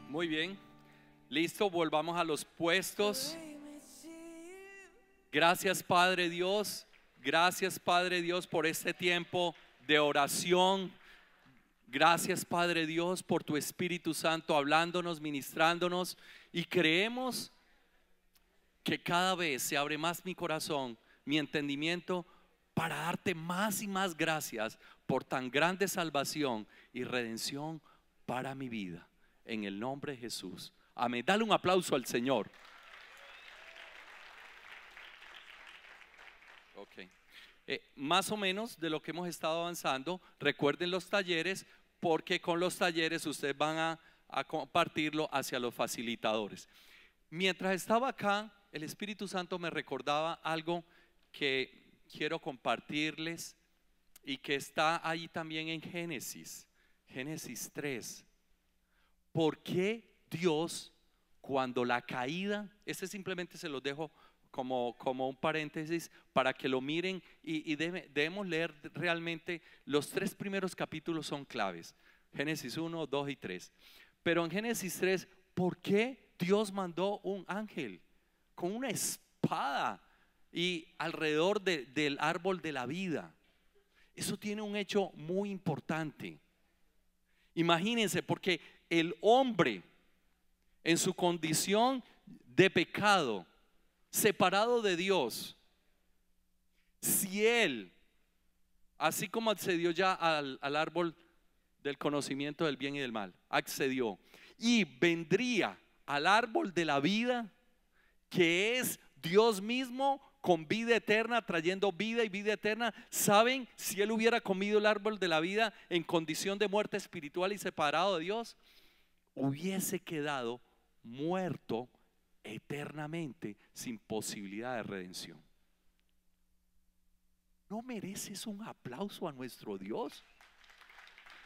Muy bien, listo, volvamos a los puestos. Gracias Padre Dios, gracias Padre Dios por este tiempo de oración. Gracias Padre Dios por tu Espíritu Santo hablándonos, ministrándonos, y creemos que cada vez se abre más mi corazón, mi entendimiento, para darte más y más gracias por tan grande salvación y redención para mi vida. En el nombre de Jesús. Amén. Dale un aplauso al Señor. Ok. Más o menos de lo que hemos estado avanzando. Recuerden los talleres, porque con los talleres ustedes van a compartirlo hacia los facilitadores. Mientras estaba acá, el Espíritu Santo me recordaba algo que quiero compartirles y que está ahí también en Génesis 3. ¿Por qué Dios, cuando la caída, este simplemente se los dejo como un paréntesis para que lo miren, y debemos leer realmente los 3 primeros capítulos, son claves: Génesis 1, 2 y 3. Pero en Génesis 3, ¿por qué Dios mandó un ángel con una espada y alrededor del árbol de la vida? Eso tiene un hecho muy importante. Imagínense, porque el hombre en su condición de pecado, separado de Dios, si él, así como accedió ya al árbol del conocimiento del bien y del mal, accedió, y vendría al árbol de la vida, que es Dios mismo con vida eterna, trayendo vida y vida eterna. ¿Saben? Si él hubiera comido el árbol de la vida en condición de muerte espiritual y separado de Dios, hubiese quedado muerto eternamente, sin posibilidad de redención. ¿No mereces un aplauso a nuestro Dios?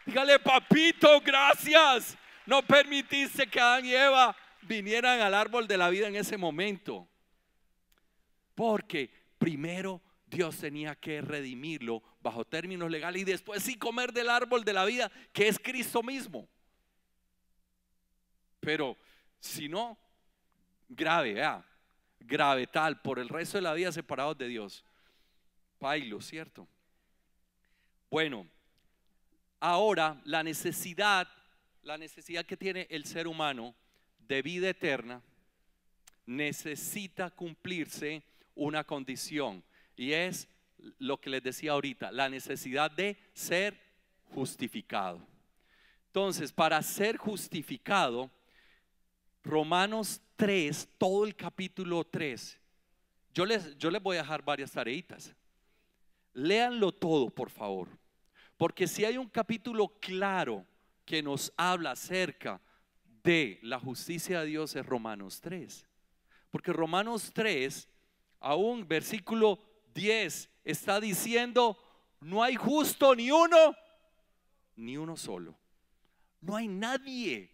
Dígale: papito, gracias. No permitiste que Adán y Eva vinieran al árbol de la vida en ese momento, porque primero Dios tenía que redimirlo bajo términos legales, y después sí comer del árbol de la vida, que es Cristo mismo. Pero si no, grave, grave tal, por el resto de la vida separados de Dios. Pailo, ¿cierto? Bueno, ahora la necesidad que tiene el ser humano de vida eterna, necesita cumplirse una condición, y es lo que les decía ahorita: la necesidad de ser justificado. Entonces, para ser justificado, Romanos 3, todo el capítulo 3, yo les voy a dejar varias tareitas. Léanlo todo, por favor, porque si hay un capítulo claro que nos habla acerca de la justicia de Dios, es Romanos 3. Porque Romanos 3, aún versículo 10, está diciendo: no hay justo ni uno solo. No hay nadie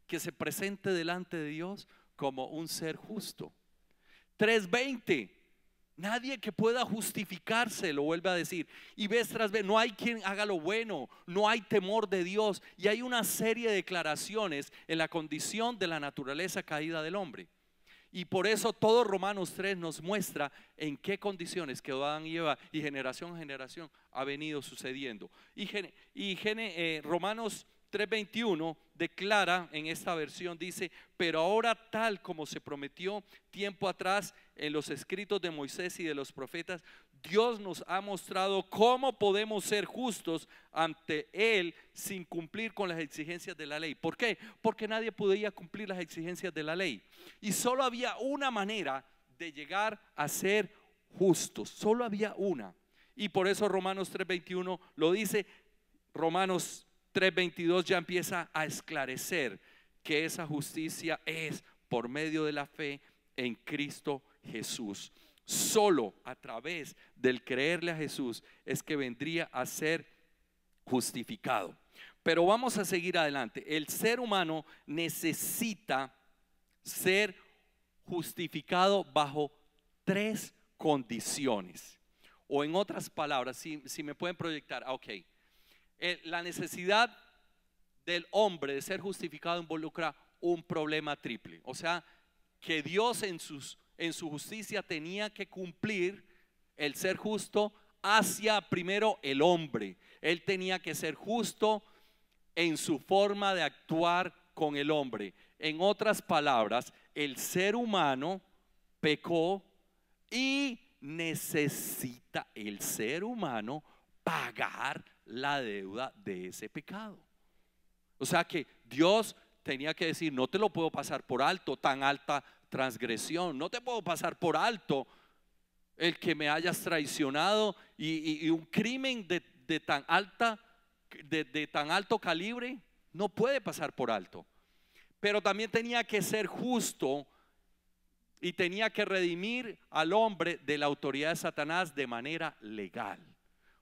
que se presente delante de Dios como un ser justo. 3:20, nadie que pueda justificarse, lo vuelve a decir. Y vez tras vez, no hay quien haga lo bueno, no hay temor de Dios. Y hay una serie de declaraciones en la condición de la naturaleza caída del hombre. Y por eso todo Romanos 3 nos muestra en qué condiciones quedó Adán y Eva, y generación a generación ha venido sucediendo. Romanos 3:21 declara en esta versión, dice: pero ahora, tal como se prometió tiempo atrás en los escritos de Moisés y de los profetas, Dios nos ha mostrado cómo podemos ser justos ante Él sin cumplir con las exigencias de la ley. ¿Por qué? Porque nadie podía cumplir las exigencias de la ley, y solo había una manera de llegar a ser justos, solo había una. Y por eso Romanos 3:21 lo dice. Romanos 3:22 ya empieza a esclarecer que esa justicia es por medio de la fe en Cristo Jesús. Solo a través del creerle a Jesús es que vendría a ser justificado. Pero vamos a seguir adelante. El ser humano necesita ser justificado bajo 3 condiciones. O en otras palabras, si me pueden proyectar, ok. La necesidad del hombre de ser justificado involucra un problema triple. O sea, que Dios en su justicia tenía que cumplir el ser justo hacia primero el hombre. Él tenía que ser justo en su forma de actuar con el hombre. En otras palabras, el ser humano pecó y necesita el ser humano pagar la deuda de ese pecado. O sea que Dios tenía que decir: no te lo puedo pasar por alto, tan alta transgresión, no te puedo pasar por alto el que me hayas traicionado, y un crimen de tan alto calibre no puede pasar por alto. Pero también tenía que ser justo y tenía que redimir al hombre de la autoridad de Satanás de manera legal.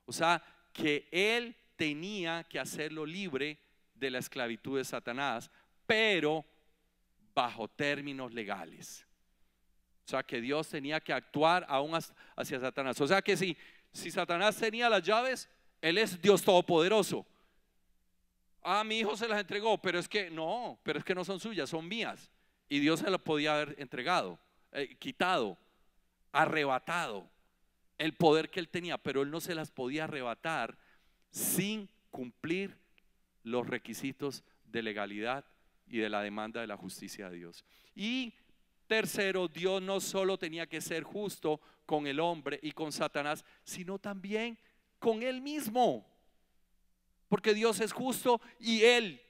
O sea que él tenía que hacerlo libre de la esclavitud de Satanás, pero bajo términos legales. O sea que Dios tenía que actuar aún hacia Satanás. O sea que si Satanás tenía las llaves, él es Dios todopoderoso. Ah, mi hijo se las entregó, pero es que no son suyas, son mías. Y Dios se las podía haber entregado, quitado, arrebatado el poder que él tenía, pero él no se las podía arrebatar sin cumplir los requisitos de legalidad y de la demanda de la justicia de Dios. Y tercero, Dios no solo tenía que ser justo con el hombre y con Satanás, sino también con él mismo. Porque Dios es justo y él,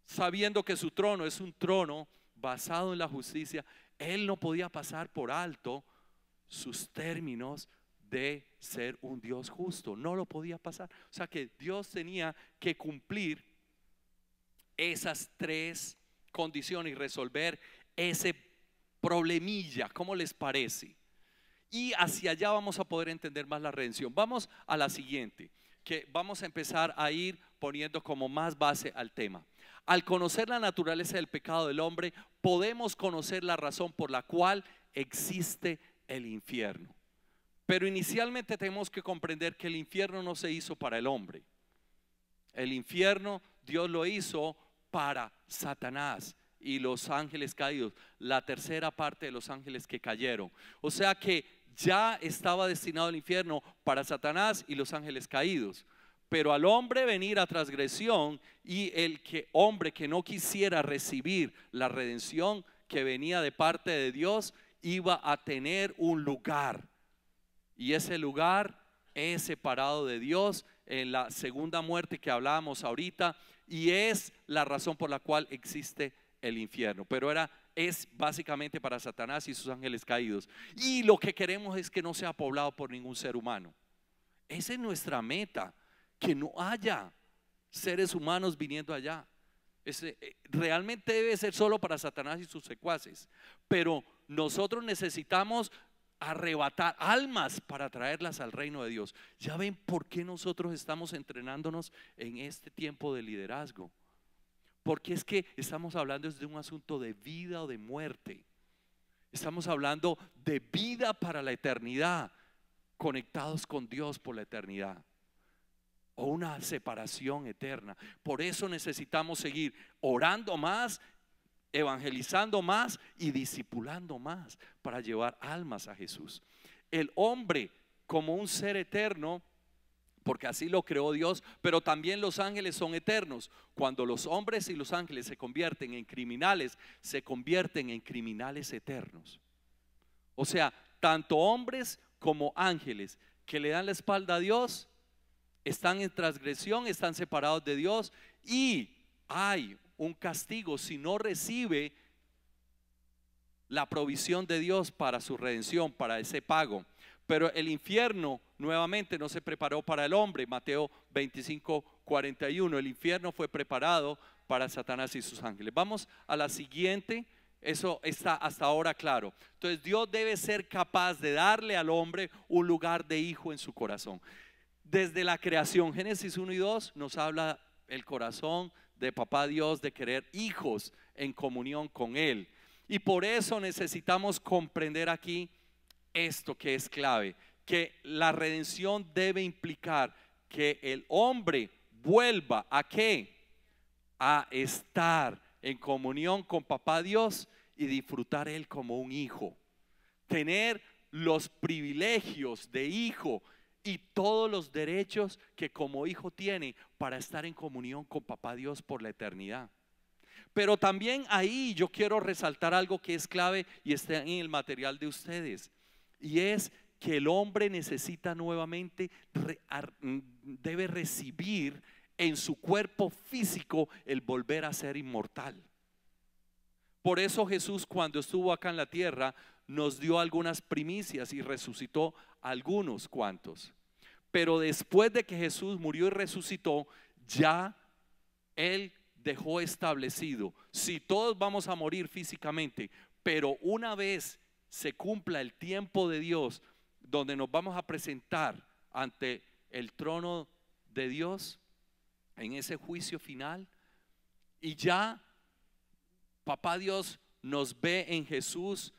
sabiendo que su trono es un trono basado en la justicia, él no podía pasar por alto sus términos de ser un Dios justo. No lo podía pasar. O sea que Dios tenía que cumplir esas tres condiciones y resolver ese problemilla. ¿Cómo les parece? Y hacia allá vamos a poder entender más la redención. Vamos a la siguiente, que vamos a empezar a ir poniendo como más base al tema. Al conocer la naturaleza del pecado del hombre, podemos conocer la razón por la cual existe el infierno. Pero inicialmente tenemos que comprender que el infierno no se hizo para el hombre. El infierno Dios lo hizo para Satanás y los ángeles caídos, la tercera parte de los ángeles que cayeron. O sea que ya estaba destinado el infierno para Satanás y los ángeles caídos. Pero al hombre venir a transgresión y hombre que no quisiera recibir la redención que venía de parte de Dios, iba a tener un lugar. Y ese lugar es separado de Dios en la segunda muerte que hablábamos ahorita, y es la razón por la cual existe el infierno. Pero es básicamente para Satanás y sus ángeles caídos. Y lo que queremos es que no sea poblado por ningún ser humano. Esa es nuestra meta, que no haya seres humanos viniendo allá. Realmente debe ser solo para Satanás y sus secuaces. Pero nosotros necesitamos arrebatar almas para traerlas al reino de Dios. Ya ven por qué nosotros estamos entrenándonos en este tiempo de liderazgo. Porque es que estamos hablando de un asunto de vida o de muerte. Estamos hablando de vida para la eternidad, conectados con Dios por la eternidad, o una separación eterna. Por eso necesitamos seguir orando más, evangelizando más y discipulando más para llevar almas a Jesús. El hombre como un ser eterno, porque así lo creó Dios, pero también los ángeles son eternos. Cuando los hombres y los ángeles se convierten en criminales, se convierten en criminales eternos. O sea, tanto hombres como ángeles que le dan la espalda a Dios están en transgresión, están separados de Dios, y hay un castigo si no recibe la provisión de Dios para su redención, para ese pago. Pero el infierno nuevamente no se preparó para el hombre. Mateo 25:41, el infierno fue preparado para Satanás y sus ángeles. Vamos a la siguiente. Eso está hasta ahora claro. Entonces Dios debe ser capaz de darle al hombre un lugar de hijo en su corazón. Desde la creación, Génesis 1 y 2 nos habla el corazón de papá Dios de querer hijos en comunión con Él. Y por eso necesitamos comprender aquí esto que es clave, que la redención debe implicar que el hombre vuelva ¿a qué? A estar en comunión con papá Dios y disfrutar Él como un hijo. Tener los privilegios de hijo y todos los derechos que como hijo tiene para estar en comunión con papá Dios por la eternidad. Pero también ahí yo quiero resaltar algo que es clave y está en el material de ustedes, y es que el hombre necesita nuevamente, debe recibir en su cuerpo físico el volver a ser inmortal. Por eso Jesús, cuando estuvo acá en la tierra, nos dio algunas primicias y resucitó algunos cuantos. Pero después de que Jesús murió y resucitó, ya Él dejó establecido: si todos vamos a morir físicamente, pero una vez se cumpla el tiempo de Dios, donde nos vamos a presentar ante el trono de Dios en ese juicio final, y ya papá Dios nos ve en Jesús,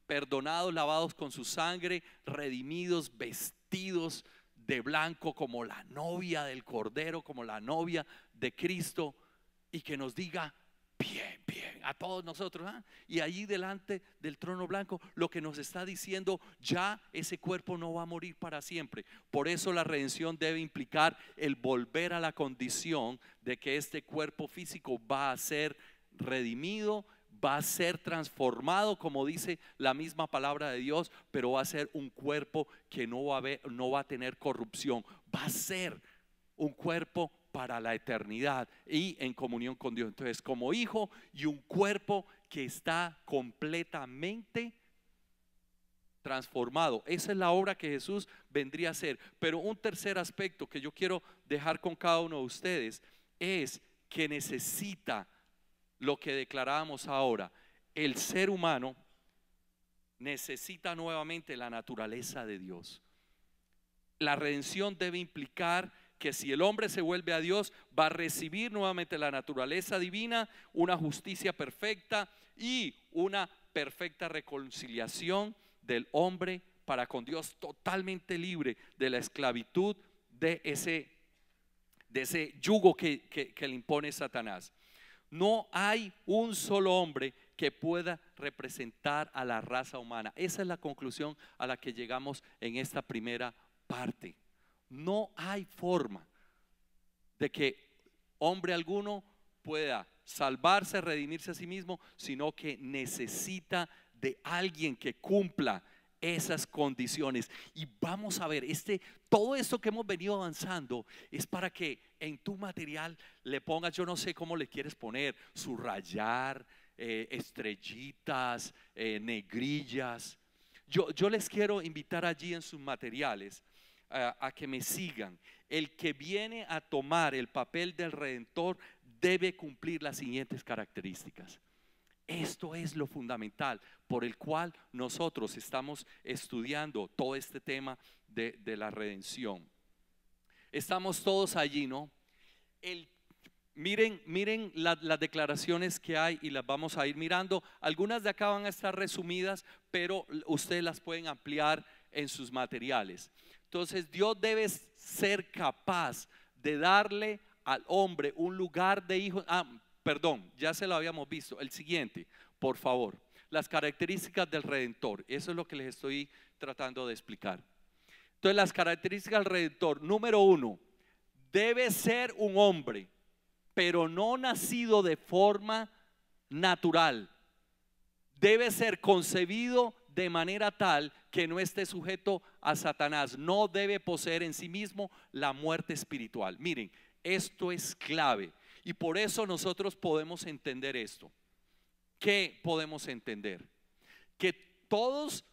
perdonados, lavados con su sangre, redimidos, vestidos de blanco como la novia del Cordero, como la novia de Cristo, y que nos diga: bien, bien, a todos nosotros, ¿eh? Y allí delante del trono blanco lo que nos está diciendo: ya ese cuerpo no va a morir para siempre. Por eso la redención debe implicar el volver a la condición de que este cuerpo físico va a ser redimido, va a ser transformado, como dice la misma palabra de Dios, pero va a ser un cuerpo que no va a tener corrupción, va a ser un cuerpo para la eternidad y en comunión con Dios. Entonces, como hijo y un cuerpo que está completamente transformado. Esa es la obra que Jesús vendría a hacer. Pero un tercer aspecto que yo quiero dejar con cada uno de ustedes es que necesita lo que declarábamos ahora: el ser humano necesita nuevamente la naturaleza de Dios. La redención debe implicar que si el hombre se vuelve a Dios, va a recibir nuevamente la naturaleza divina, una justicia perfecta y una perfecta reconciliación del hombre para con Dios, totalmente libre de la esclavitud de ese yugo que le impone Satanás. No hay un solo hombre que pueda representar a la raza humana. Esa es la conclusión a la que llegamos en esta primera parte. No hay forma de que hombre alguno pueda salvarse, redimirse a sí mismo, sino que necesita de alguien que cumpla esas condiciones. Y vamos a ver, todo esto que hemos venido avanzando es para que en tu material le pongas, yo no sé cómo le quieres poner, subrayar, estrellitas, negrillas. Yo les quiero invitar allí en sus materiales a que me sigan. El que viene a tomar el papel del Redentor debe cumplir las siguientes características. Esto es lo fundamental por el cual nosotros estamos estudiando todo este tema de la redención. Estamos todos allí, ¿no? Miren las declaraciones que hay y las vamos a ir mirando. Algunas de acá van a estar resumidas, pero ustedes las pueden ampliar en sus materiales. Entonces, Dios debe ser capaz de darle al hombre un lugar de hijo. Perdón, ya se lo habíamos visto. El siguiente, por favor. Las características del Redentor. Eso es lo que les estoy tratando de explicar. Entonces, las características del Redentor. Número 1, debe ser un hombre, pero no nacido de forma natural. Debe ser concebido de manera tal que no esté sujeto a Satanás. No debe poseer en sí mismo la muerte espiritual. Miren, esto es clave y por eso nosotros podemos entender esto. ¿Qué podemos entender? Que todos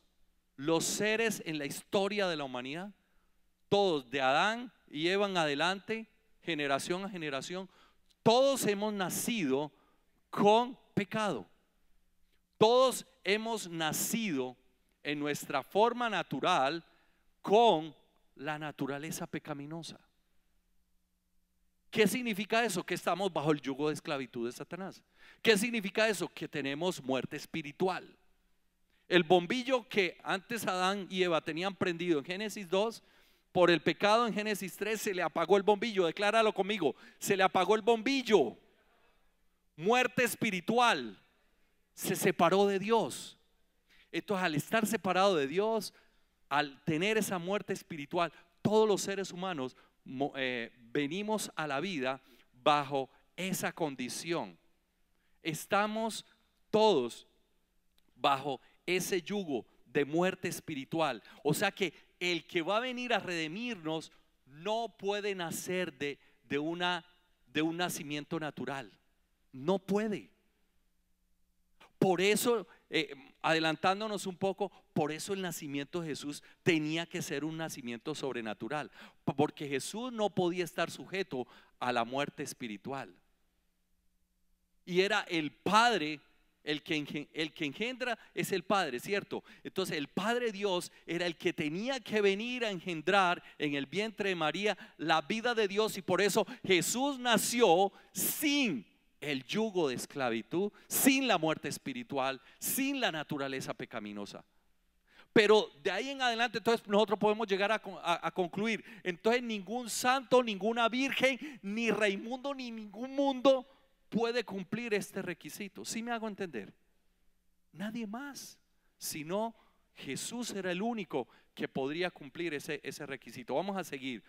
los seres en la historia de la humanidad, todos de Adán y Eva en adelante, generación a generación, todos hemos nacido con pecado. Todos hemos nacido en nuestra forma natural con la naturaleza pecaminosa. ¿Qué significa eso? Que estamos bajo el yugo de esclavitud de Satanás. ¿Qué significa eso? Que tenemos muerte espiritual. El bombillo que antes Adán y Eva tenían prendido en Génesis 2, por el pecado en Génesis 3 se le apagó el bombillo. Decláralo conmigo: se le apagó el bombillo. muerte espiritual, se separó de Dios. Entonces, al estar separado de Dios, al tener esa muerte espiritual, todos los seres humanos venimos a la vida bajo esa condición. Estamos todos bajo ese yugo de muerte espiritual. O sea que el que va a venir a redimirnos no puede nacer de un nacimiento natural. No puede. Por eso, adelantándonos un poco, por eso el nacimiento de Jesús tenía que ser un nacimiento sobrenatural, porque Jesús no podía estar sujeto a la muerte espiritual. Y era el Padre, el que engendra es el Padre, ¿cierto? Entonces el Padre Dios era el que tenía que venir a engendrar en el vientre de María la vida de Dios, y por eso Jesús nació sin el yugo de esclavitud, sin la muerte espiritual, sin la naturaleza pecaminosa. Pero de ahí en adelante, entonces nosotros podemos llegar a concluir, entonces ningún santo, ninguna virgen, ni Raimundo, ni ningún mundo puede cumplir este requisito. ¿Sí me hago entender? Nadie más, sino Jesús era el único que podría cumplir ese requisito. Vamos a seguir.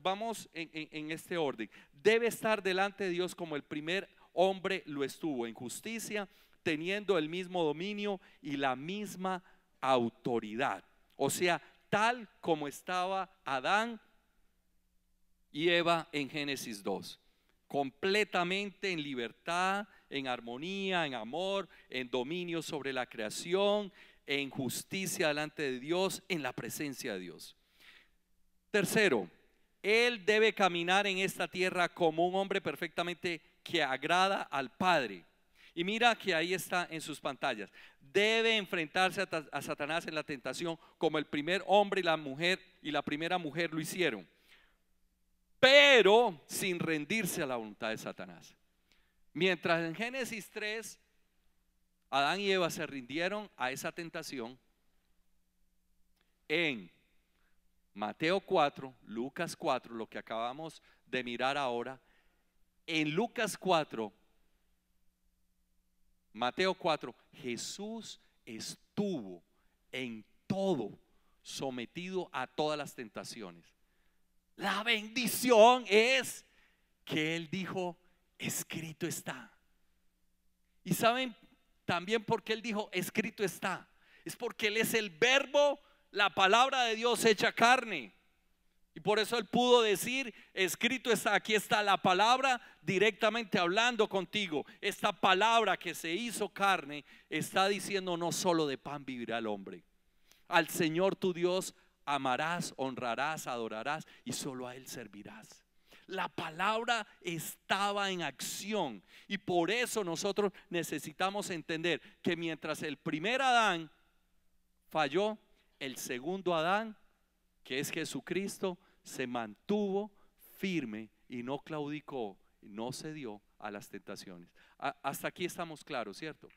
Vamos en este orden. Debe estar delante de Dios como el primer hombre lo estuvo, en justicia, teniendo el mismo dominio y la misma autoridad. O sea, tal como estaba Adán y Eva en Génesis 2. Completamente en libertad, en armonía, en amor, en dominio sobre la creación, en justicia delante de Dios, en la presencia de Dios. Tercero, él debe caminar en esta tierra como un hombre perfectamente que agrada al Padre. Y mira que ahí está en sus pantallas. Debe enfrentarse a Satanás en la tentación como el primer hombre y la primera mujer lo hicieron, pero sin rendirse a la voluntad de Satanás. Mientras en Génesis 3 Adán y Eva se rindieron a esa tentación, en Mateo 4, Lucas 4, lo que acabamos de mirar ahora, en Lucas 4, Mateo 4, Jesús estuvo en todo sometido a todas las tentaciones. La bendición es que Él dijo, escrito está. Y saben también por qué Él dijo, escrito está. Es porque Él es el verbo, la palabra de Dios hecha carne. Y por eso Él pudo decir, escrito está, aquí está la palabra directamente hablando contigo. Esta palabra que se hizo carne está diciendo, no solo de pan vivirá el hombre. Al Señor tu Dios amarás, honrarás, adorarás y solo a Él servirás. La palabra estaba en acción, y por eso nosotros necesitamos entender que mientras el primer Adán falló, el segundo Adán, que es Jesucristo, se mantuvo firme y no claudicó, no cedió a las tentaciones. Hasta aquí estamos claros, ¿cierto?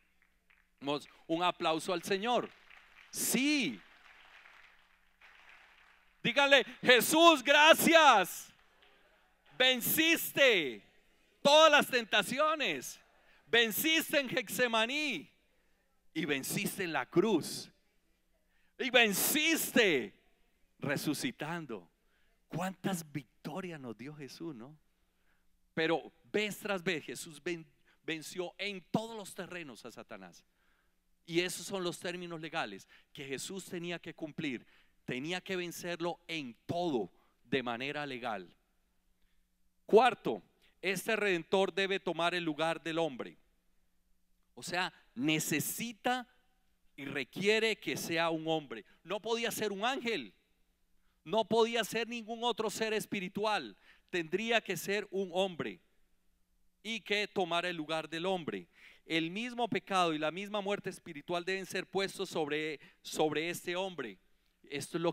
Un aplauso al Señor. Sí. Díganle, Jesús, gracias. Venciste todas las tentaciones. Venciste en Getsemaní y venciste en la cruz. Y venciste resucitando. ¿Cuántas victorias nos dio Jesús, no? Pero vez tras vez Jesús venció en todos los terrenos a Satanás. Y esos son los términos legales que Jesús tenía que cumplir. Tenía que vencerlo en todo de manera legal. Cuarto, este redentor debe tomar el lugar del hombre. O sea, necesita y requiere que sea un hombre. No podía ser un ángel, no podía ser ningún otro ser espiritual. Tendría que ser un hombre y que tomara el lugar del hombre. El mismo pecado y la misma muerte espiritual deben ser puestos sobre este hombre. Esto es lo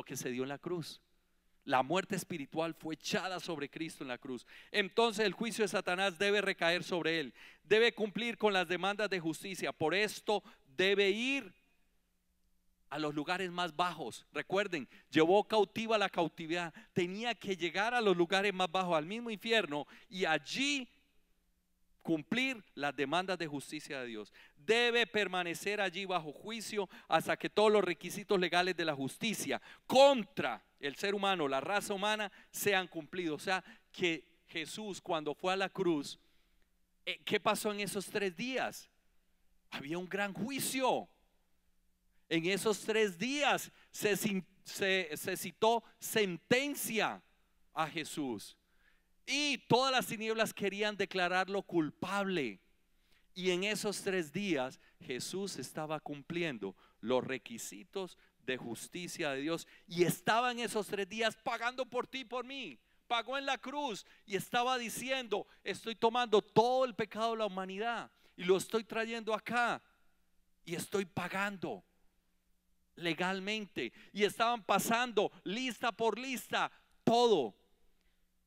que se dio en la cruz. La muerte espiritual fue echada sobre Cristo en la cruz. Entonces el juicio de Satanás debe recaer sobre él. Debe cumplir con las demandas de justicia. Por esto debe ir a los lugares más bajos. Recuerden, llevó cautiva la cautividad. Tenía que llegar a los lugares más bajos, al mismo infierno, y allí cumplir las demandas de justicia de Dios. Debe permanecer allí bajo juicio hasta que todos los requisitos legales de la justicia contra el ser humano, la raza humana, sean cumplidos. O sea, que Jesús, cuando fue a la cruz, ¿qué pasó en esos 3 días? Había un gran juicio. En esos 3 días se citó sentencia a Jesús. Y todas las tinieblas querían declararlo culpable. Y en esos 3 días Jesús estaba cumpliendo los requisitos de justicia de Dios. Y estaba en esos 3 días pagando por ti y por mí. Pagó en la cruz y estaba diciendo: estoy tomando todo el pecado de la humanidad y lo estoy trayendo acá. Y estoy pagando legalmente. Y estaban pasando lista por lista todo.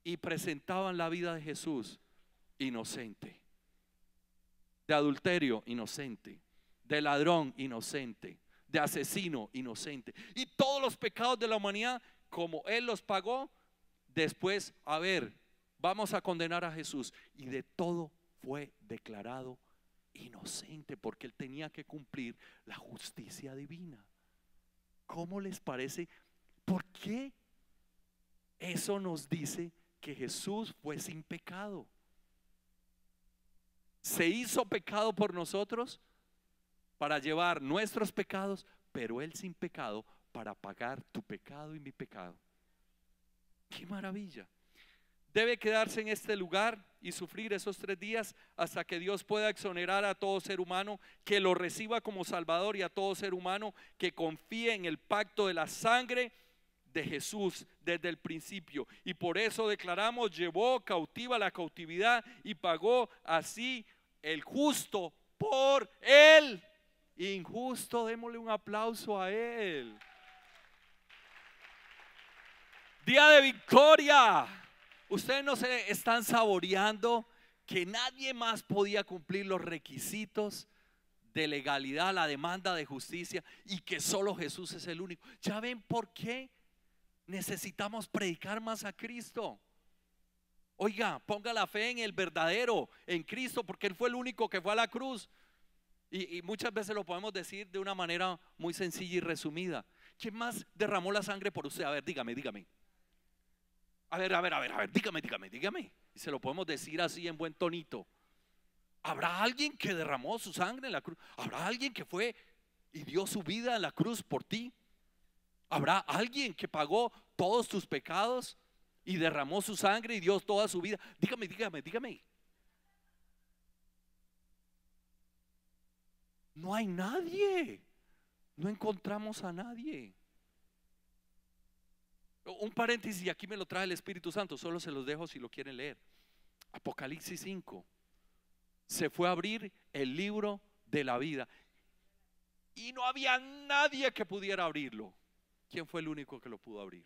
Y presentaban la vida de Jesús inocente, de adulterio inocente, de ladrón inocente, de asesino inocente, y todos los pecados de la humanidad, como Él los pagó. Después, a ver, vamos a condenar a Jesús, y de todo fue declarado inocente, porque Él tenía que cumplir la justicia divina. ¿Cómo les parece? ¿Por qué eso nos dice que Jesús fue sin pecado? Se hizo pecado por nosotros para llevar nuestros pecados, pero Él sin pecado para pagar tu pecado y mi pecado. ¡Qué maravilla! Debe quedarse en este lugar y sufrir esos 3 días hasta que Dios pueda exonerar a todo ser humano que lo reciba como Salvador, y a todo ser humano que confíe en el pacto de la sangre de Jesús desde el principio. Y por eso declaramos: llevó cautiva la cautividad y pagó así el justo por el injusto. Démosle un aplauso a Él. Día de victoria. Ustedes no se están saboreando que nadie más podía cumplir los requisitos de legalidad, la demanda de justicia, y que solo Jesús es el único. ¿Ya ven por qué necesitamos predicar más a Cristo? Oiga, ponga la fe en el verdadero, en Cristo, porque Él fue el único que fue a la cruz. Y muchas veces lo podemos decir de una manera muy sencilla y resumida: ¿quién más derramó la sangre por usted? A ver, dígame. A ver, dígame. Y se lo podemos decir así en buen tonito. ¿Habrá alguien que derramó su sangre en la cruz? ¿Habrá alguien que fue y dio su vida en la cruz por ti? ¿Habrá alguien que pagó todos tus pecados y derramó su sangre y dio toda su vida? Dígame. No hay nadie. No encontramos a nadie. Un paréntesis, y aquí me lo trae el Espíritu Santo, solo se los dejo si lo quieren leer. Apocalipsis 5. Se fue a abrir el libro de la vida y no había nadie que pudiera abrirlo. ¿Quién fue el único que lo pudo abrir?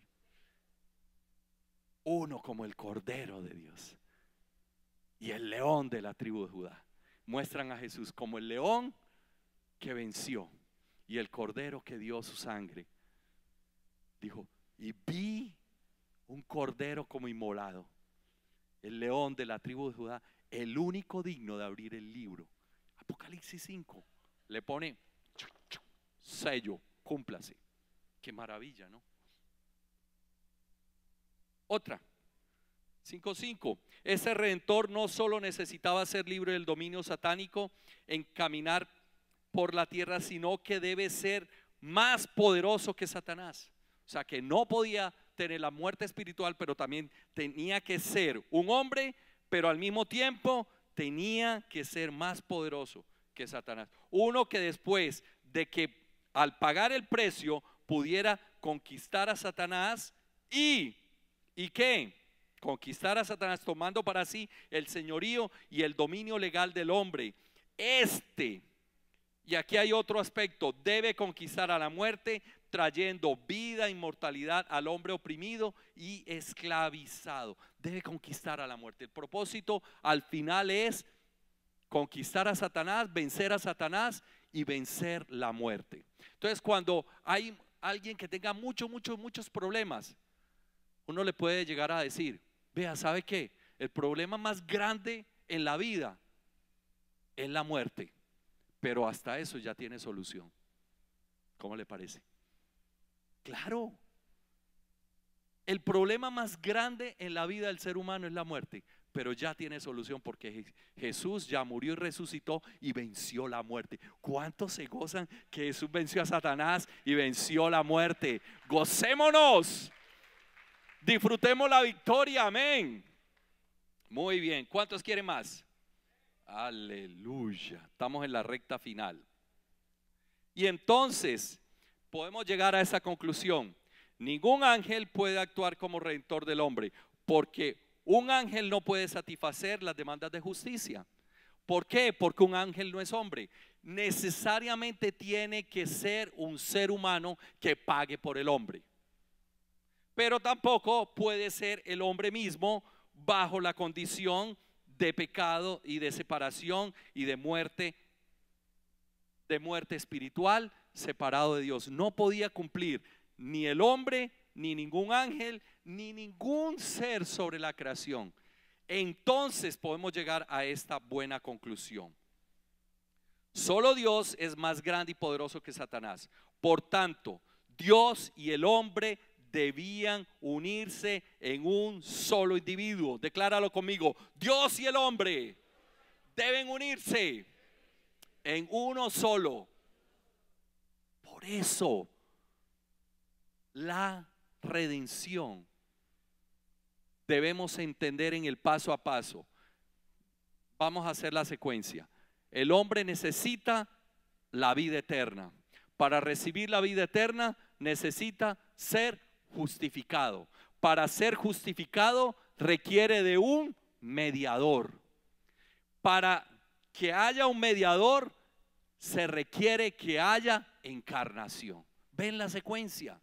Uno como el Cordero de Dios y el león de la tribu de Judá. Muestran a Jesús como el león que venció y el Cordero que dio su sangre. Dijo: y vi un cordero como inmolado, el león de la tribu de Judá, el único digno de abrir el libro. Apocalipsis 5 le pone sello, cúmplase. Qué maravilla, ¿no? Otra, 5:5. Ese redentor no solo necesitaba ser libre del dominio satánico en caminar por la tierra, sino que debe ser más poderoso que Satanás. O sea, que no podía tener la muerte espiritual, pero también tenía que ser un hombre, pero al mismo tiempo tenía que ser más poderoso que Satanás. Uno que después de que al pagar el precio pudiera conquistar a Satanás y ¿qué? Conquistar a Satanás, tomando para sí el señorío y el dominio legal del hombre. Y aquí hay otro aspecto: debe conquistar a la muerte, trayendo vida, inmortalidad al hombre oprimido y esclavizado. Debe conquistar a la muerte. El propósito al final es conquistar a Satanás, vencer a Satanás y vencer la muerte. Entonces, cuando hay alguien que tenga muchos problemas, uno le puede llegar a decir: vea, ¿sabe qué? El problema más grande en la vida es la muerte, pero hasta eso ya tiene solución. ¿Cómo le parece? Claro. El problema más grande en la vida del ser humano es la muerte, pero ya tiene solución porque Jesús ya murió y resucitó y venció la muerte. ¿Cuántos se gozan que Jesús venció a Satanás y venció la muerte? Gocémonos, disfrutemos la victoria, amén. Muy bien, ¿cuántos quieren más? Aleluya, estamos en la recta final. Y entonces podemos llegar a esa conclusión. Ningún ángel puede actuar como redentor del hombre, porque un ángel no puede satisfacer las demandas de justicia. ¿Por qué? Porque un ángel no es hombre. Necesariamente tiene que ser un ser humano que pague por el hombre. Pero tampoco puede ser el hombre mismo bajo la condición de pecado y de separación y de muerte espiritual, separado de Dios. No podía cumplir ni el hombre, ni ningún ángel, ni ningún ser sobre la creación. Entonces podemos llegar a esta buena conclusión. Solo Dios es más grande y poderoso que Satanás. Por tanto, Dios y el hombre debían unirse en un solo individuo. Decláralo conmigo. Dios y el hombre deben unirse en uno solo. Por eso la redención debemos entender en el paso a paso. Vamos a hacer la secuencia. El hombre necesita la vida eterna. Para recibir la vida eterna necesita ser justificado. Para ser justificado requiere de un mediador. Para que haya un mediador se requiere que haya encarnación. ¿Ven la secuencia?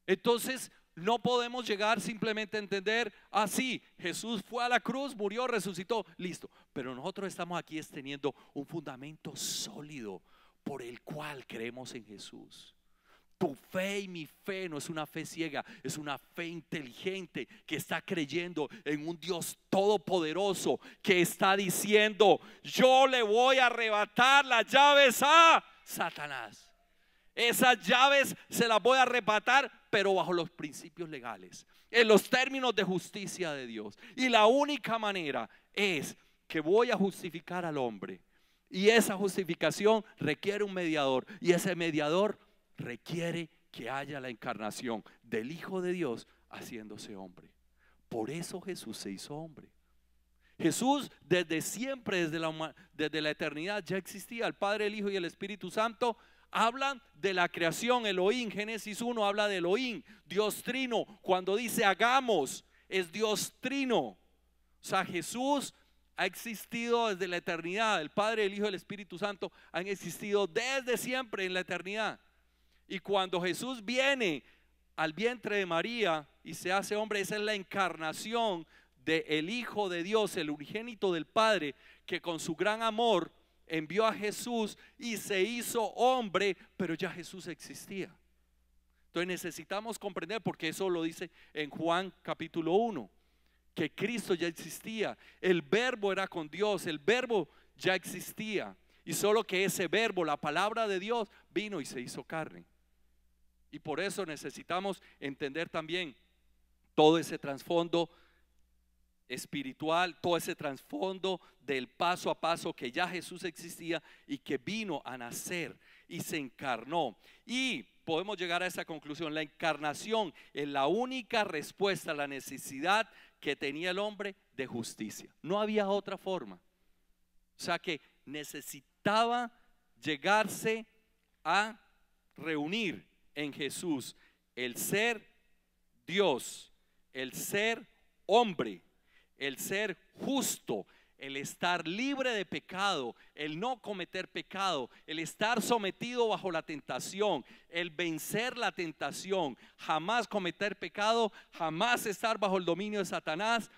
Entonces no podemos llegar simplemente a entender, sí, Jesús fue a la cruz, murió, resucitó, listo. Pero nosotros estamos aquí teniendo un fundamento sólido por el cual creemos en Jesús. Tu fe y mi fe no es una fe ciega, es una fe inteligente que está creyendo en un Dios todopoderoso que está diciendo: yo le voy a arrebatar las llaves a Satanás. Esas llaves se las voy a arrebatar, pero bajo los principios legales, en los términos de justicia de Dios. Y la única manera es que voy a justificar al hombre. Y esa justificación requiere un mediador. Y ese mediador requiere que haya la encarnación del Hijo de Dios haciéndose hombre. Por eso Jesús se hizo hombre. Jesús desde siempre, desde la eternidad ya existía. El Padre, el Hijo y el Espíritu Santo hablan de la creación. Elohim, Génesis 1 habla de Elohim, Dios trino. Cuando dice hagamos, es Dios trino. O sea, Jesús ha existido desde la eternidad. El Padre, el Hijo y el Espíritu Santo han existido desde siempre en la eternidad. Y cuando Jesús viene al vientre de María y se hace hombre, esa es la encarnación del Hijo de Dios, el unigénito del Padre, que con su gran amor envió a Jesús y se hizo hombre, pero ya Jesús existía. Entonces necesitamos comprender, porque eso lo dice en Juan capítulo 1, que Cristo ya existía. El verbo era con Dios, el verbo ya existía, y solo que ese verbo, la palabra de Dios, vino y se hizo carne. Y por eso necesitamos entender también todo ese trasfondo espiritual, todo ese trasfondo del paso a paso, que ya Jesús existía y que vino a nacer y se encarnó. Y podemos llegar a esa conclusión: la encarnación es la única respuesta a la necesidad que tenía el hombre de justicia. No había otra forma. O sea que necesitaba llegarse a reunir en Jesús el ser Dios, el ser hombre, el ser justo, el estar libre de pecado, el no cometer pecado, el estar sometido bajo la tentación, el vencer la tentación, jamás cometer pecado, jamás estar bajo el dominio de Satanás,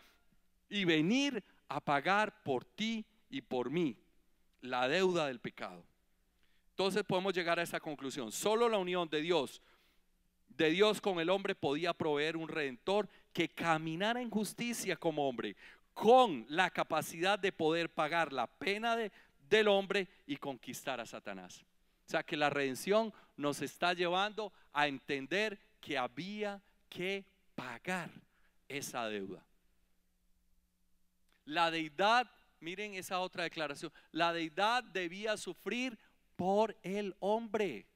y venir a pagar por ti y por mí la deuda del pecado. Entonces podemos llegar a esa conclusión: solo la unión de Dios con el hombre podía proveer un redentor que caminara en justicia como hombre, con la capacidad de poder pagar la pena del hombre y conquistar a Satanás. O sea que la redención nos está llevando a entender que había que pagar esa deuda. La deidad, miren esa otra declaración, la deidad debía sufrir por el hombre.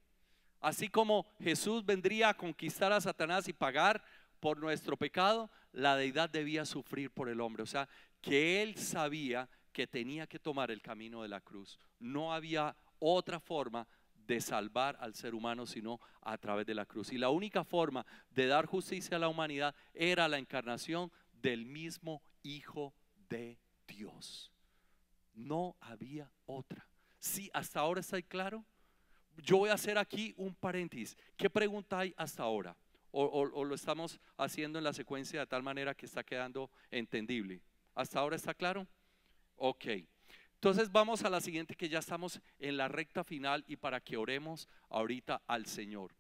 Así como Jesús vendría a conquistar a Satanás y pagar por nuestro pecado, la deidad debía sufrir por el hombre. O sea, que él sabía que tenía que tomar el camino de la cruz. No había otra forma de salvar al ser humano sino a través de la cruz. Y la única forma de dar justicia a la humanidad era la encarnación del mismo Hijo de Dios. No había otra. Sí, hasta ahora está claro. Yo voy a hacer aquí un paréntesis. ¿Qué pregunta hay hasta ahora? ¿O lo estamos haciendo en la secuencia de tal manera que está quedando entendible? ¿Hasta ahora está claro? Ok. Entonces vamos a la siguiente, que ya estamos en la recta final y para que oremos ahorita al Señor.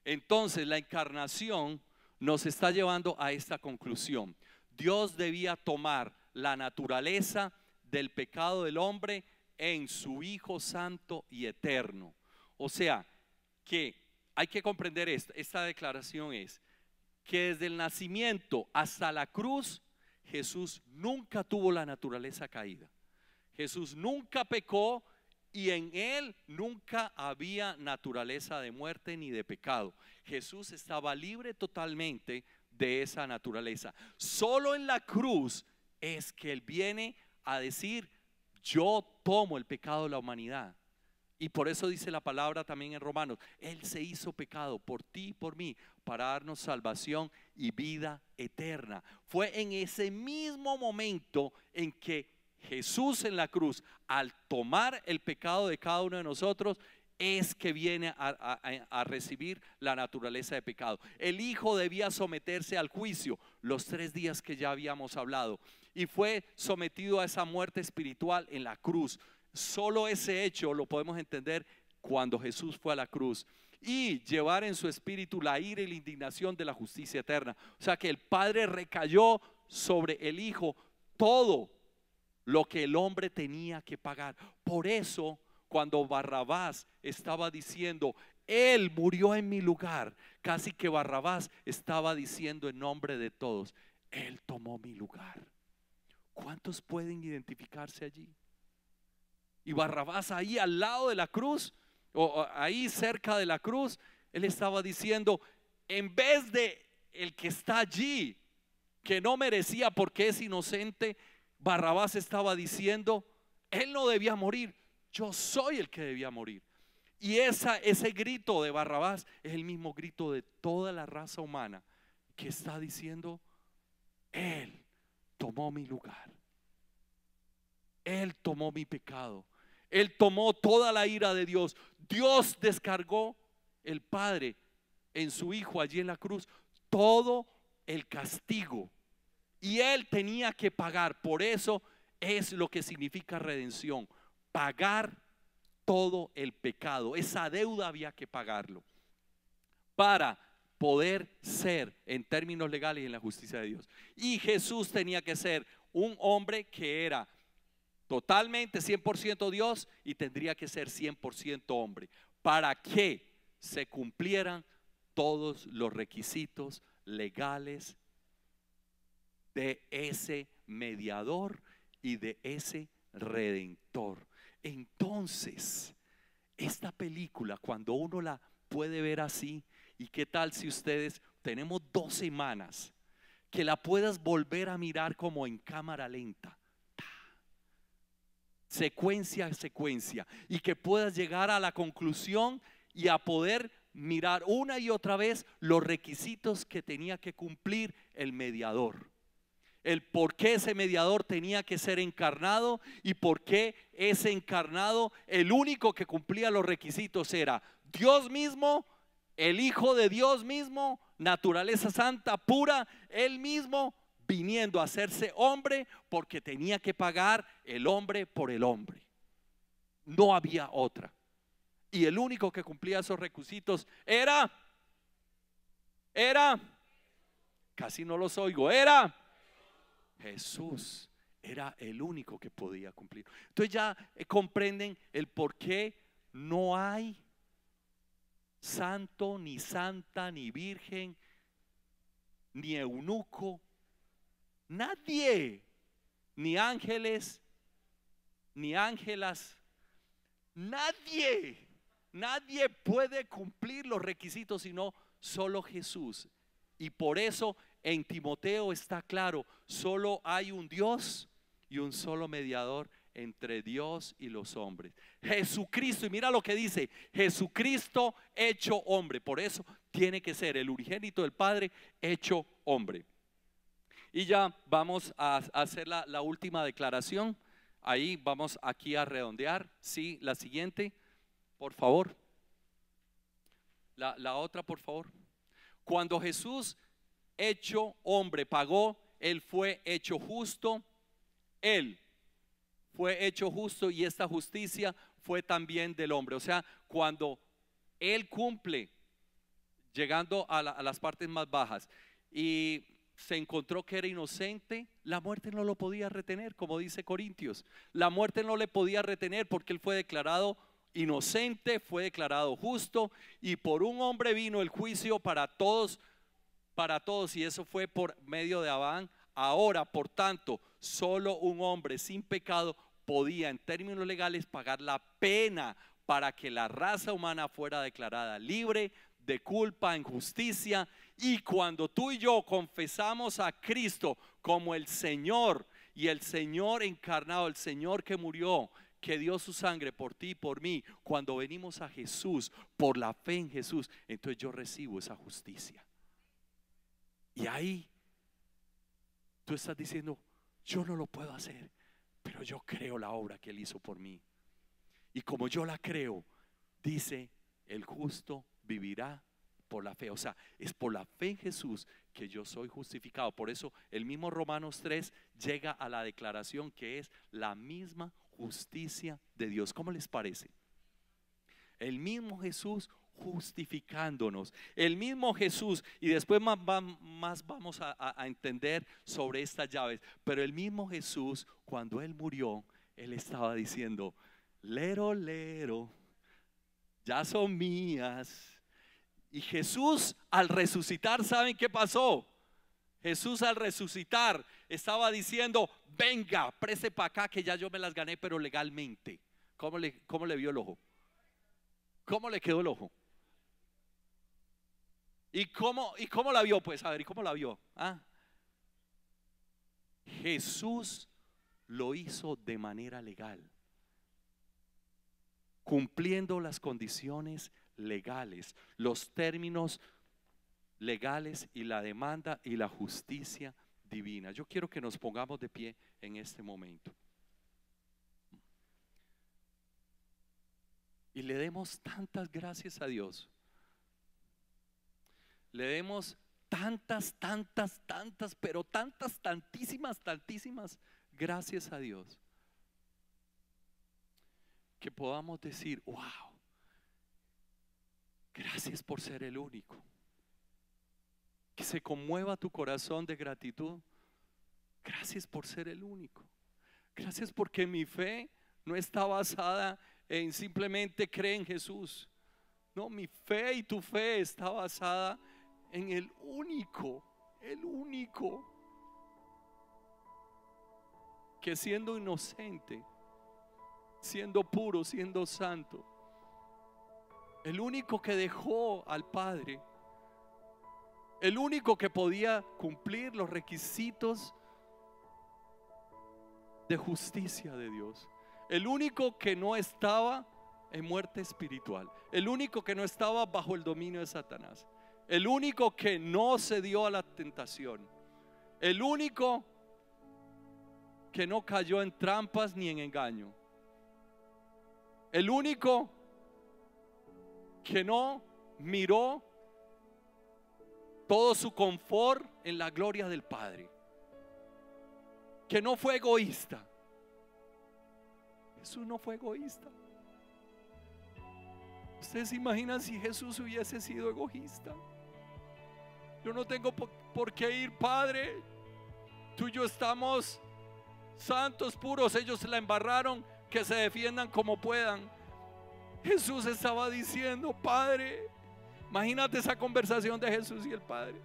Entonces la encarnación nos está llevando a esta conclusión. Dios debía tomar la naturaleza del pecado del hombre en su Hijo Santo y Eterno. O sea, que hay que comprender esta declaración es que desde el nacimiento hasta la cruz, Jesús nunca tuvo la naturaleza caída. Jesús nunca pecó y en él nunca había naturaleza de muerte ni de pecado. Jesús estaba libre totalmente de esa naturaleza. Solo en la cruz es que él viene a decir: yo tomo el pecado de la humanidad. Y por eso dice la palabra también en Romanos: Él se hizo pecado por ti y por mí para darnos salvación y vida eterna. Fue en ese mismo momento en que Jesús en la cruz, al tomar el pecado de cada uno de nosotros, es que viene a recibir la naturaleza de pecado. El Hijo debía someterse al juicio los 3 días que ya habíamos hablado y fue sometido a esa muerte espiritual en la cruz. Solo ese hecho lo podemos entender cuando Jesús fue a la cruz y llevar en su espíritu la ira y la indignación de la justicia eterna. O sea que el Padre recayó sobre el Hijo todo lo que el hombre tenía que pagar. Por eso cuando Barrabás estaba diciendo: Él murió en mi lugar, casi que Barrabás estaba diciendo en nombre de todos: Él tomó mi lugar. ¿Cuántos pueden identificarse allí? Y Barrabás ahí al lado de la cruz, o ahí cerca de la cruz, él estaba diciendo, en vez de el que está allí, que no merecía porque es inocente, Barrabás estaba diciendo: él no debía morir, yo soy el que debía morir. Y ese grito de Barrabás es el mismo grito de toda la raza humana que está diciendo: Él tomó mi lugar, Él tomó mi pecado, Él tomó toda la ira de Dios. Dios descargó, el Padre en su Hijo allí en la cruz, todo el castigo y Él tenía que pagar. Por eso es lo que significa redención: pagar todo el pecado. Esa deuda había que pagarlo para poder ser en términos legales en la justicia de Dios. Y Jesús tenía que ser un hombre que era totalmente 100% Dios y tendría que ser 100% hombre para que se cumplieran todos los requisitos legales de ese mediador y de ese redentor. Entonces, esta película, cuando uno la puede ver así, y qué tal si ustedes, tenemos 2 semanas, que la puedas volver a mirar como en cámara lenta, secuencia a secuencia, y que puedas llegar a la conclusión y a poder mirar una y otra vez los requisitos que tenía que cumplir el mediador, el por qué ese mediador tenía que ser encarnado y por qué ese encarnado, el único que cumplía los requisitos era Dios mismo, el Hijo de Dios mismo, naturaleza santa, pura, Él mismo viniendo a hacerse hombre porque tenía que pagar el hombre por el hombre. No había otra. Y el único que cumplía esos requisitos era, casi no los oigo, era Jesús era el único que podía cumplir. Entonces ya comprenden el por qué no hay santo, ni santa, ni virgen, ni eunuco, nadie, ni ángeles, ni ángelas, nadie puede cumplir los requisitos sino solo Jesús. Y por eso en Timoteo está claro, solo hay un Dios y un solo mediador entre Dios y los hombres, Jesucristo. Y mira lo que dice: Jesucristo hecho hombre. Por eso tiene que ser el unigénito del Padre hecho hombre. Y ya vamos a hacer la última declaración. Ahí vamos aquí a redondear. Sí, la siguiente, por favor. La otra, por favor. Cuando Jesús hecho hombre pagó, Él fue hecho justo. Él fue hecho justo y esta justicia fue también del hombre. O sea, cuando Él cumple, llegando a las partes más bajas, y se encontró que era inocente, la muerte no lo podía retener, como dice Corintios. La muerte no le podía retener porque Él fue declarado inocente, fue declarado justo, y por un hombre vino el juicio para todos, y eso fue por medio de Adán. Ahora, por tanto, solo un hombre sin pecado podía en términos legales pagar la pena para que la raza humana fuera declarada libre de culpa, injusticia. Y cuando tú y yo confesamos a Cristo como el Señor, y el Señor encarnado, el Señor que murió, que dio su sangre por ti y por mí, cuando venimos a Jesús por la fe en Jesús, entonces yo recibo esa justicia. Y ahí tú estás diciendo: yo no lo puedo hacer, pero yo creo la obra que Él hizo por mí. Y como yo la creo, dice: el justo vivirá por la fe. O sea, es por la fe en Jesús que yo soy justificado. Por eso el mismo Romanos 3 llega a la declaración que es la misma justicia de Dios. ¿Cómo les parece? El mismo Jesús justificándonos, el mismo Jesús. Y después más vamos a entender sobre estas llaves. Pero el mismo Jesús, cuando Él murió, Él estaba diciendo: lero, lero, ya son mías. Y Jesús al resucitar, ¿saben qué pasó? Jesús al resucitar estaba diciendo: venga, preste para acá que ya yo me las gané, pero legalmente. ¿Cómo le vio el ojo? ¿Cómo le quedó el ojo? ¿Y cómo la vio? Pues a ver, ¿y cómo la vio? Jesús lo hizo de manera legal, cumpliendo las condiciones legales, los términos legales y la demanda y la justicia divina. Yo quiero que nos pongamos de pie en este momento y le demos tantas gracias a Dios. Le demos tantas, pero tantísimas gracias a Dios, que podamos decir: wow, gracias por ser el único. Que se conmueva tu corazón de gratitud. Gracias por ser el único. Gracias porque mi fe no está basada en simplemente creer en Jesús. No, mi fe y tu fe está basada en el único, que siendo inocente, siendo puro, siendo santo, el único que dejó al Padre, el único que podía cumplir los requisitos de justicia de Dios, el único que no estaba en muerte espiritual, el único que no estaba bajo el dominio de Satanás, el único que no se dio a la tentación, el único que no cayó en trampas ni en engaño, el único que no miró todo su confort en la gloria del Padre, que no fue egoísta. Jesús no fue egoísta. ¿Ustedes se imaginan si Jesús hubiese sido egoísta? Yo no tengo por qué ir, Padre, Tú y yo estamos santos, puros. Ellos la embarraron, que se defiendan como puedan. Jesús estaba diciendo: Padre, imagínate esa conversación de Jesús y el Padre.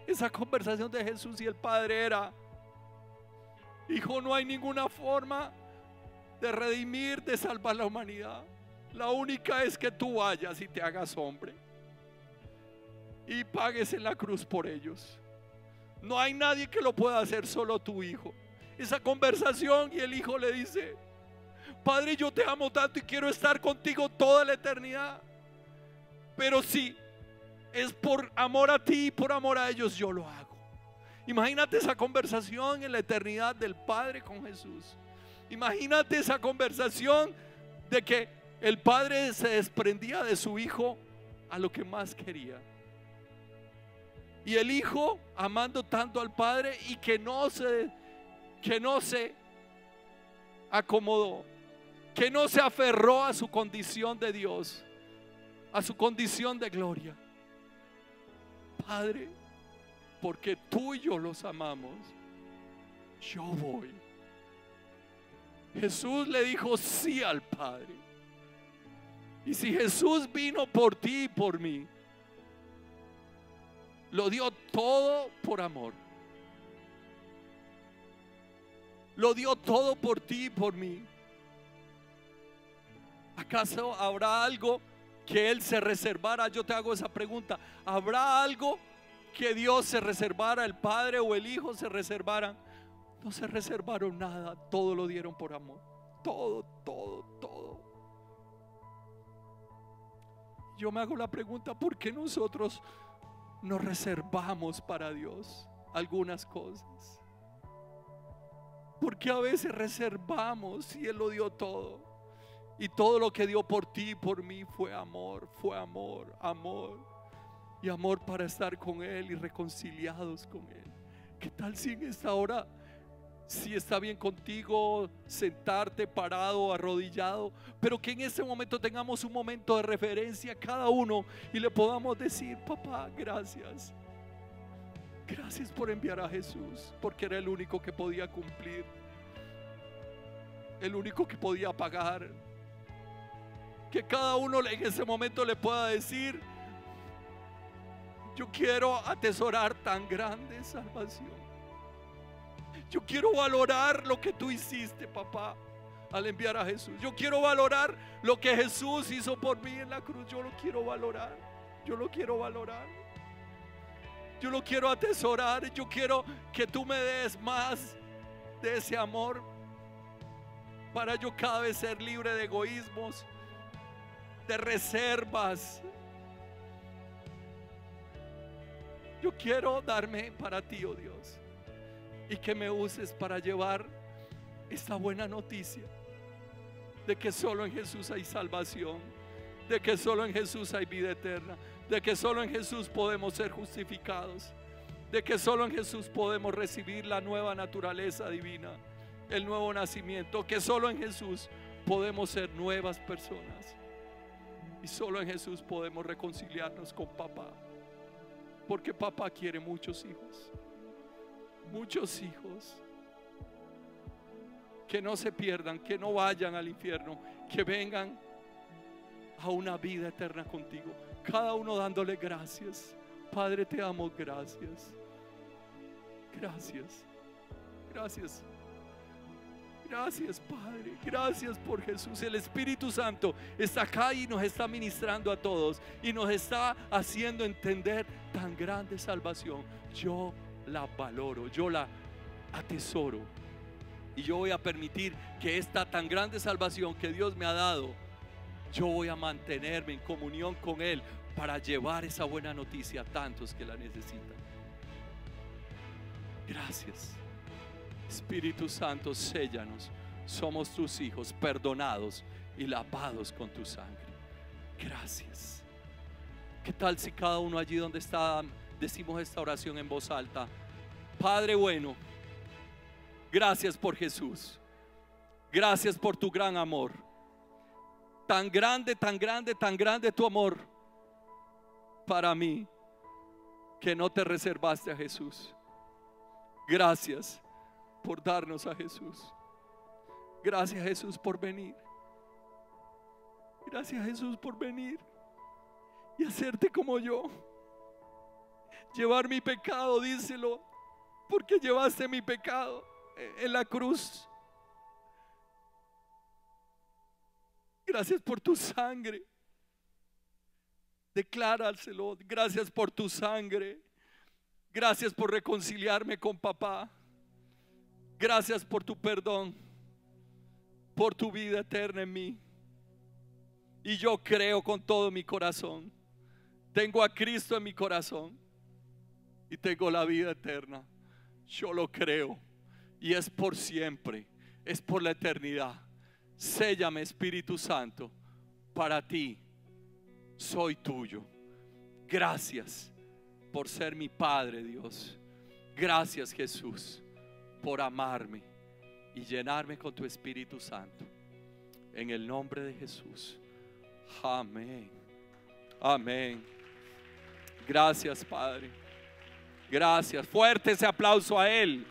Esa conversación de Jesús y el Padre era: Hijo, no hay ninguna forma de redimir, de salvar la humanidad. La única es que tú vayas y te hagas hombre y pagues en la cruz por ellos. No hay nadie que lo pueda hacer, solo tu Hijo. Esa conversación, y el Hijo le dice: Padre, yo te amo tanto y quiero estar contigo toda la eternidad, pero si es por amor a ti y por amor a ellos, yo lo hago. Imagínate esa conversación en la eternidad del Padre con Jesús. Imagínate esa conversación de que el Padre se desprendía de su Hijo a lo que más quería. Y el Hijo amando tanto al Padre y que no se acomodó, que no se aferró a su condición de Dios, a su condición de gloria. Padre, porque tú y yo los amamos, yo voy. Jesús le dijo sí al Padre. Y si Jesús vino por ti y por mí, lo dio todo por amor. Lo dio todo por ti y por mí. ¿Acaso habrá algo que Él se reservara? Yo te hago esa pregunta. ¿Habrá algo que Dios se reservara, el Padre o el Hijo se reservaran? No se reservaron nada, todo lo dieron por amor. Todo, todo, todo. Yo me hago la pregunta: ¿por qué nosotros nos reservamos para Dios algunas cosas? ¿Por qué a veces reservamos si Él lo dio todo? Y todo lo que dio por ti y por mí fue amor, amor y amor para estar con Él y reconciliados con Él. ¿Qué tal si en esta hora, si está bien contigo sentarte, parado, arrodillado, pero que en ese momento tengamos un momento de referencia cada uno y le podamos decir: Papá, gracias. Gracias por enviar a Jesús, porque era el único que podía cumplir, el único que podía pagar. Que cada uno en ese momento le pueda decir: yo quiero atesorar tan grande salvación. Yo quiero valorar lo que tú hiciste, papá, al enviar a Jesús. Yo quiero valorar lo que Jesús hizo por mí en la cruz. Yo lo quiero valorar. Yo lo quiero valorar. Yo lo quiero atesorar. Yo quiero que tú me des más de ese amor, para yo cada vez ser libre de egoísmos, de reservas. Yo quiero darme para ti, oh Dios, y que me uses para llevar esta buena noticia de que solo en Jesús hay salvación, de que solo en Jesús hay vida eterna, de que solo en Jesús podemos ser justificados, de que solo en Jesús podemos recibir la nueva naturaleza divina, el nuevo nacimiento, que solo en Jesús podemos ser nuevas personas, y solo en Jesús podemos reconciliarnos con papá, porque papá quiere muchos hijos, que no se pierdan, que no vayan al infierno, que vengan a una vida eterna contigo, cada uno dándole gracias. Padre, te amo, gracias, gracias, gracias, gracias, Padre, gracias por Jesús. El Espíritu Santo está acá y nos está ministrando a todos y nos está haciendo entender tan grande salvación. Yo la valoro, yo la atesoro, y yo voy a permitir que esta tan grande salvación que Dios me ha dado, yo voy a mantenerme en comunión con Él para llevar esa buena noticia a tantos que la necesitan. Gracias, Espíritu Santo, séllanos. Somos tus hijos, perdonados y lavados con tu sangre. Gracias. ¿Qué tal si cada uno allí donde está decimos esta oración en voz alta? Padre bueno, gracias por Jesús. Gracias por tu gran amor. Tan grande, tan grande, tan grande tu amor para mí, que no te reservaste a Jesús. Gracias por darnos a Jesús. Gracias, Jesús, por venir. Gracias, Jesús, por venir y hacerte como yo. Llevar mi pecado, díselo, porque llevaste mi pecado en la cruz. Gracias por tu sangre. Decláraselo. Gracias por tu sangre. Gracias por reconciliarme con papá. Gracias por tu perdón, por tu vida eterna en mí. Y yo creo con todo mi corazón. Tengo a Cristo en mi corazón y tengo la vida eterna. Yo lo creo y es por siempre, es por la eternidad. Séllame, Espíritu Santo, para ti soy tuyo. Gracias por ser mi Padre, Dios. Gracias, Jesús, por amarme y llenarme con tu Espíritu Santo. En el nombre de Jesús. Amén. Amén. Gracias, Padre. Gracias. Fuerte ese aplauso a Él.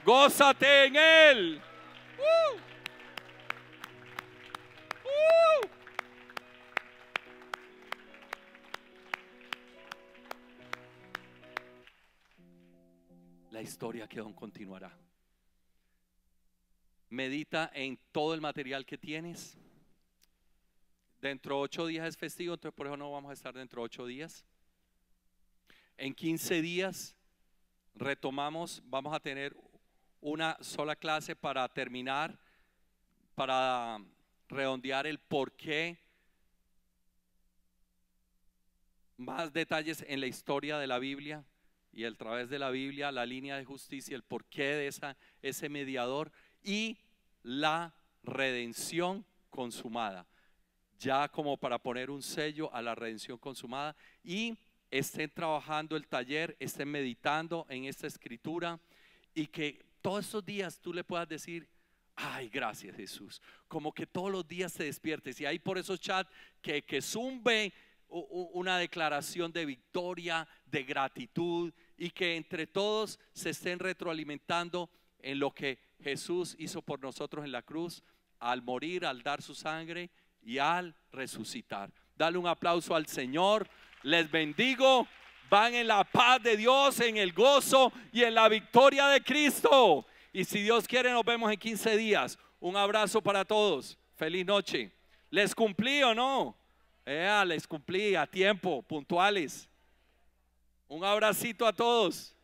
Gózate en Él. La historia que aún continuará. Medita en todo el material que tienes. Dentro de 8 días es festivo, entonces por eso no vamos a estar dentro de 8 días. En 15 días retomamos, vamos a tener una sola clase para terminar, para redondear el porqué, más detalles en la historia de la Biblia y a través de la Biblia, la línea de justicia, el porqué de ese mediador y la redención consumada. Ya como para poner un sello a la redención consumada, y estén trabajando el taller, estén meditando en esta escritura y que todos estos días tú le puedas decir: ay, gracias, Jesús. Como que todos los días te despiertes y ahí por esos chats que zumbe una declaración de victoria, de gratitud, y que entre todos se estén retroalimentando en lo que Jesús hizo por nosotros en la cruz, al morir, al dar su sangre y al resucitar. Dale un aplauso al Señor. Les bendigo. Van en la paz de Dios, en el gozo y en la victoria de Cristo. Y si Dios quiere, nos vemos en 15 días. Un abrazo para todos. Feliz noche. ¿Les cumplí o no? Les cumplí a tiempo, puntuales. Un abracito a todos.